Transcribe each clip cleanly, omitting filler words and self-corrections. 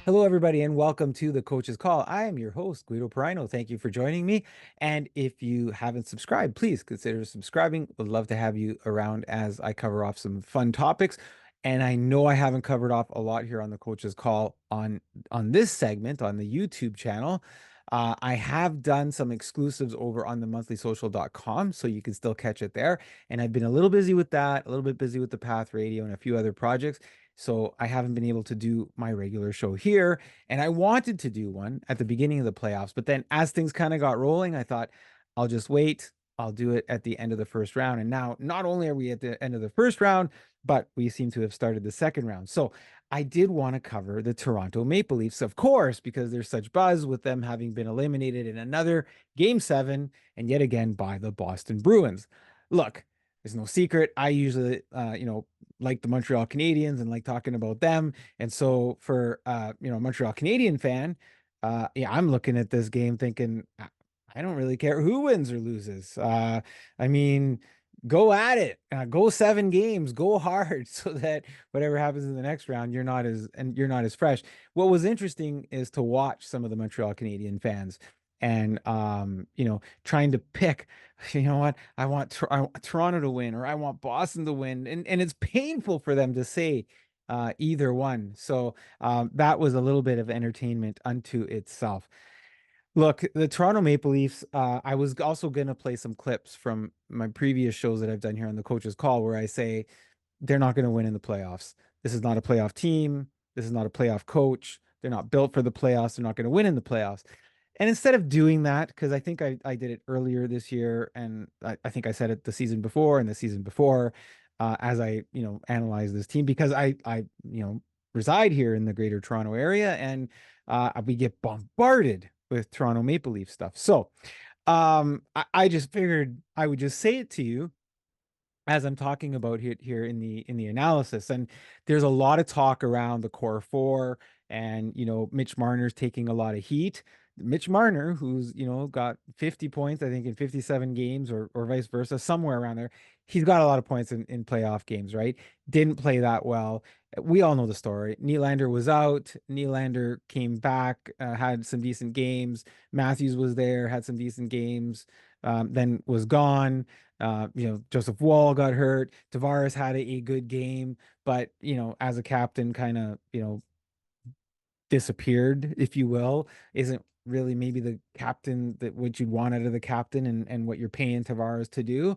Hello, everybody, and welcome to the Coach's Call. I am your host, Guido Perino. Thank you for joining me. And if you haven't subscribed, please consider subscribing. Would love to have you around as I cover off some fun topics. And I know I haven't covered off a lot here on the Coach's Call on this segment on the YouTube channel. I have done some exclusives over on the monthlysocial.com, so you can still catch it there. And I've been a little busy with that, a little bit busy with the Path Radio and a few other projects. So I haven't been able to do my regular show here. And I wanted to do one at the beginning of the playoffs. But then as things kind of got rolling, I thought I'll just wait. I'll do it at the end of the first round. And now not only are we at the end of the first round, but we seem to have started the second round. So I did want to cover the Toronto Maple Leafs, of course, because there's such buzz with them having been eliminated in another game seven and yet again by the Boston Bruins. Look, there's no secret. I usually, like the Montreal Canadiens and like talking about them. And so for Montreal Canadian fan, yeah, I'm looking at this game thinking I don't really care who wins or loses. I mean, go at it. Go 7 games, go hard so that whatever happens in the next round, you're not as fresh. What was interesting is to watch some of the Montreal Canadian fans and trying to pick, you know what, I want Toronto to win or I want Boston to win, and it's painful for them to say either one. So that was a little bit of entertainment unto itself. Look, the Toronto Maple Leafs, I was also going to play some clips from my previous shows that I've done here on the Coach's Call where I say they're not going to win in the playoffs. This is not a playoff team. This is not a playoff coach. They're not built for the playoffs. They're not going to win in the playoffs. And instead of doing that, because I think I did it earlier this year, and I think I said it the season before and the season before, as I, analyze this team, because I reside here in the greater Toronto area, and we get bombarded with Toronto Maple Leaf stuff. So I just figured I would just say it to you as I'm talking about here in the analysis. And there's a lot of talk around the core four, and Mitch Marner's taking a lot of heat. Mitch Marner, who's got 50 points, I think, in 57 games, or vice versa, somewhere around there. He's got a lot of points in playoff games, right? Didn't play that well. We all know the story. Nylander was out. Nylander came back, had some decent games. Matthews was there, had some decent games, then was gone. Joseph Wall got hurt. Tavares had a good game, but as a captain, kind of disappeared, if you will. Isn't really maybe the captain that what you'd want out of the captain, and what you're paying Tavares to do.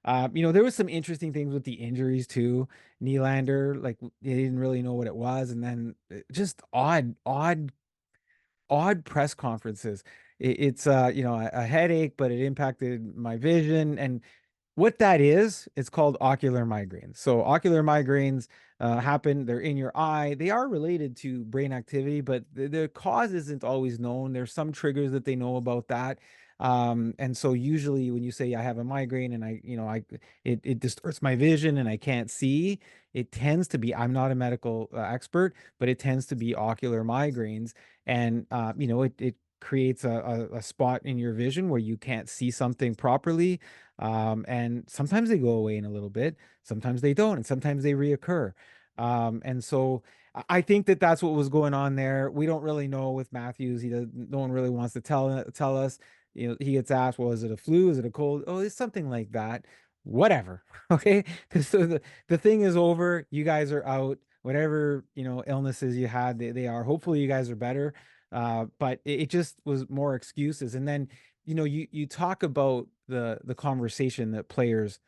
There was some interesting things with the injuries too. Nylander, like, they didn't really know what it was, and then just odd press conferences. It's a headache, but it impacted my vision. And what that is, it's called ocular migraines. So ocular migraines happen. They're in your eye. They are related to brain activity, but the cause isn't always known. There's some triggers that they know about that. And so usually when you say I have a migraine and it distorts my vision and I can't see, it tends to be, I'm not a medical expert, but it tends to be ocular migraines. And it creates a spot in your vision where you can't see something properly. And sometimes they go away in a little bit, sometimes they don't, and sometimes they reoccur. And so I think that that's what was going on there. We don't really know with Matthews. No one really wants to tell us. He gets asked, well, is it a flu? Is it a cold? Oh, it's something like that. Whatever. Okay. So the thing is over. You guys are out. Whatever, illnesses you had, they are. Hopefully you guys are better. But it just was more excuses. And then, you talk about the conversation that players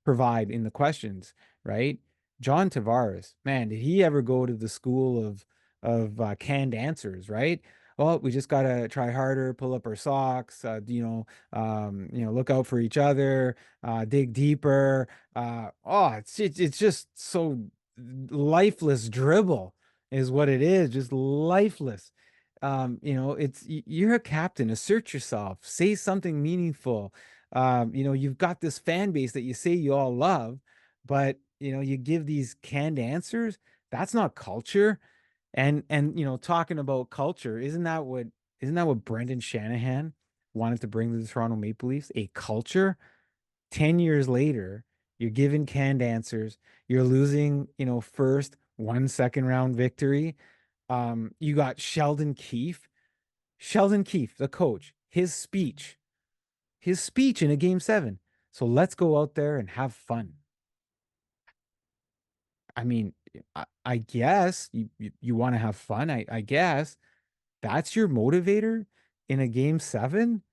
provide in the questions, right? John Tavares, man, did he ever go to the school of canned answers, right? Well, we just gotta try harder, pull up our socks, look out for each other, dig deeper. It's just so lifeless dribble is what it is, just lifeless. You're a captain, assert yourself, say something meaningful. You've got this fan base that you say you all love, but you give these canned answers. That's not culture. And talking about culture, isn't that what Brendan Shanahan wanted to bring to the Toronto Maple Leafs? A culture. 10 years later, you're giving canned answers. You're losing, first 1 second round victory. You got Sheldon Keefe. Sheldon Keefe, the coach, his speech in a game seven. So let's go out there and have fun. I mean, I guess you want to have fun. I guess that's your motivator in a game seven.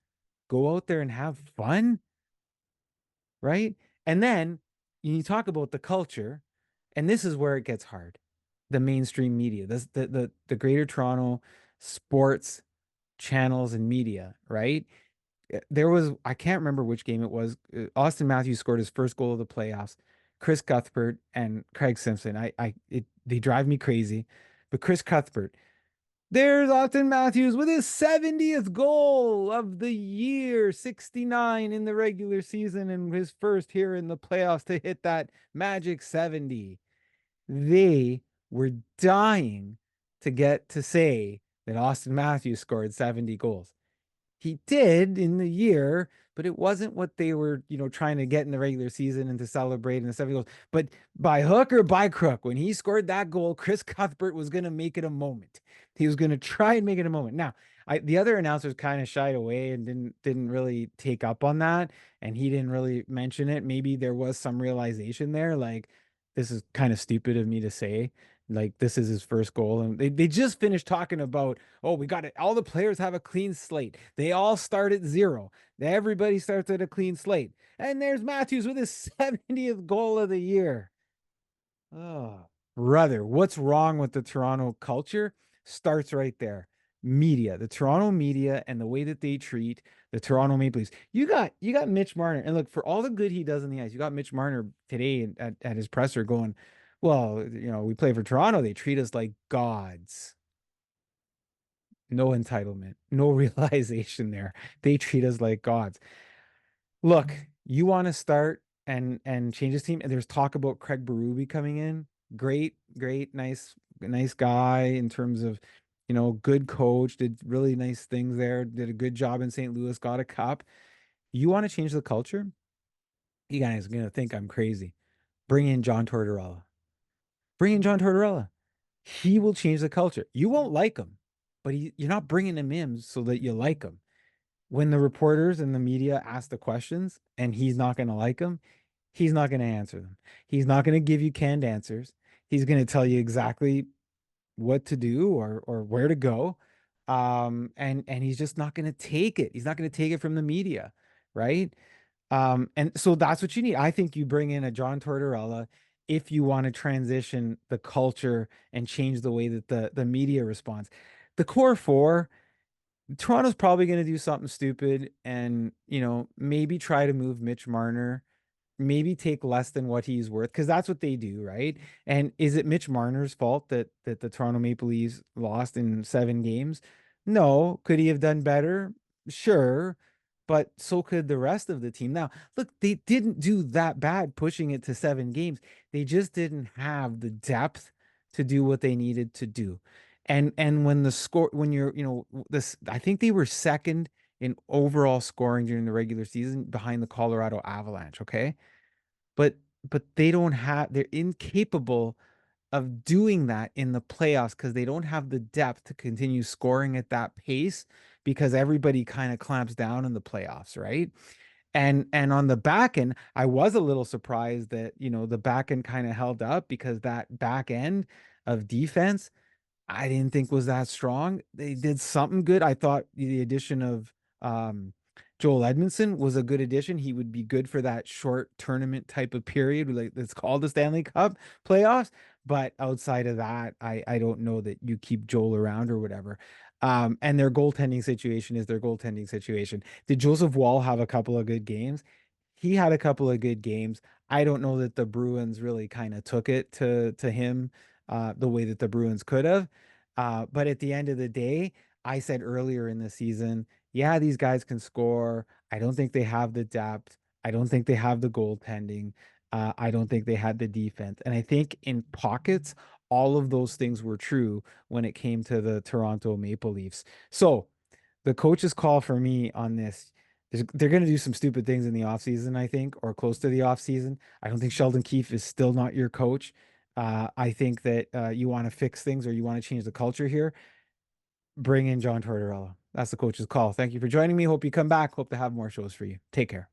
Go out there and have fun, right? And then you talk about the culture, and this is where it gets hard. The mainstream media, the Greater Toronto sports channels and media, right? There was, I can't remember which game it was. Austin Matthews scored his first goal of the playoffs. Chris Cuthbert and Craig Simpson. They drive me crazy. But Chris Cuthbert, there's Austin Matthews with his 70th goal of the year, 69 in the regular season, and his first here in the playoffs to hit that magic 70. They were dying to get to say that Austin Matthews scored 70 goals. He did in the year, but it wasn't what they were, trying to get in the regular season and to celebrate in the 70 goals. But by hook or by crook, when he scored that goal, Chris Cuthbert was going to make it a moment. He was going to try and make it a moment. Now, the other announcers kind of shied away and didn't really take up on that, and he didn't really mention it. Maybe there was some realization there, like this is kind of stupid of me to say. Like this is his first goal, and they just finished talking about, oh, we got it. All the players have a clean slate. They all start at zero. Everybody starts at a clean slate. And there's Matthews with his 70th goal of the year. Oh, brother, what's wrong with the Toronto culture? Starts right there. Media, the Toronto media, and the way that they treat the Toronto Maple Leafs. You got Mitch Marner, and look, for all the good he does on the ice, you got Mitch Marner today at his presser going, well, we play for Toronto. They treat us like gods. No entitlement, no realization there. They treat us like gods. Look, you want to start and change this team, and there's talk about Craig Berube coming in. Great, great, nice guy in terms of, good coach, did really nice things there, did a good job in St. Louis, got a cup. You want to change the culture? You guys are gonna think I'm crazy. Bring in John Tortorella. Bring in John Tortorella. He will change the culture. You won't like him, but you're not bringing him in so that you like him. When the reporters and the media ask the questions and he's not going to like them, he's not going to answer them. He's not going to give you canned answers. He's going to tell you exactly what to do or where to go. And he's just not going to take it. He's not going to take it from the media, right? And so that's what you need. I think you bring in a John Tortorella if you want to transition the culture and change the way that the media responds. The core four, Toronto's probably going to do something stupid and, maybe try to move Mitch Marner, maybe take less than what he's worth, because that's what they do, right? And is it Mitch Marner's fault that the Toronto Maple Leafs lost in 7 games? No. Could he have done better? Sure. But so could the rest of the team. Now, look, they didn't do that bad pushing it to 7 games. They just didn't have the depth to do what they needed to do. And when the score, when you're, this, I think they were second in overall scoring during the regular season behind the Colorado Avalanche. Okay. But they don't have, they're incapable of doing that in the playoffs because they don't have the depth to continue scoring at that pace because everybody kind of clamps down in the playoffs, right? And on the back end, I was a little surprised that, the back end kind of held up because that back end of defense I didn't think was that strong. They did something good. I thought the addition of Joel Edmondson was a good addition. He would be good for that short tournament type of period, like it's called the Stanley Cup playoffs. But outside of that, I don't know that you keep Joel around or whatever. And their goaltending situation is their goaltending situation. Did Joseph Wall have a couple of good games? He had a couple of good games. I don't know that the Bruins really kind of took it to him the way that the Bruins could have. But at the end of the day, I said earlier in the season, yeah, these guys can score. I don't think they have the depth. I don't think they have the goaltending. I don't think they had the defense. And I think in pockets, all of those things were true when it came to the Toronto Maple Leafs. So the coach's call for me on this they're going to do some stupid things in the offseason, I think, or close to the offseason. I don't think Sheldon Keefe is still not your coach. I think that you want to fix things or you want to change the culture here, bring in John Tortorella. That's the coach's call. Thank you for joining me. Hope you come back. Hope to have more shows for you. Take care.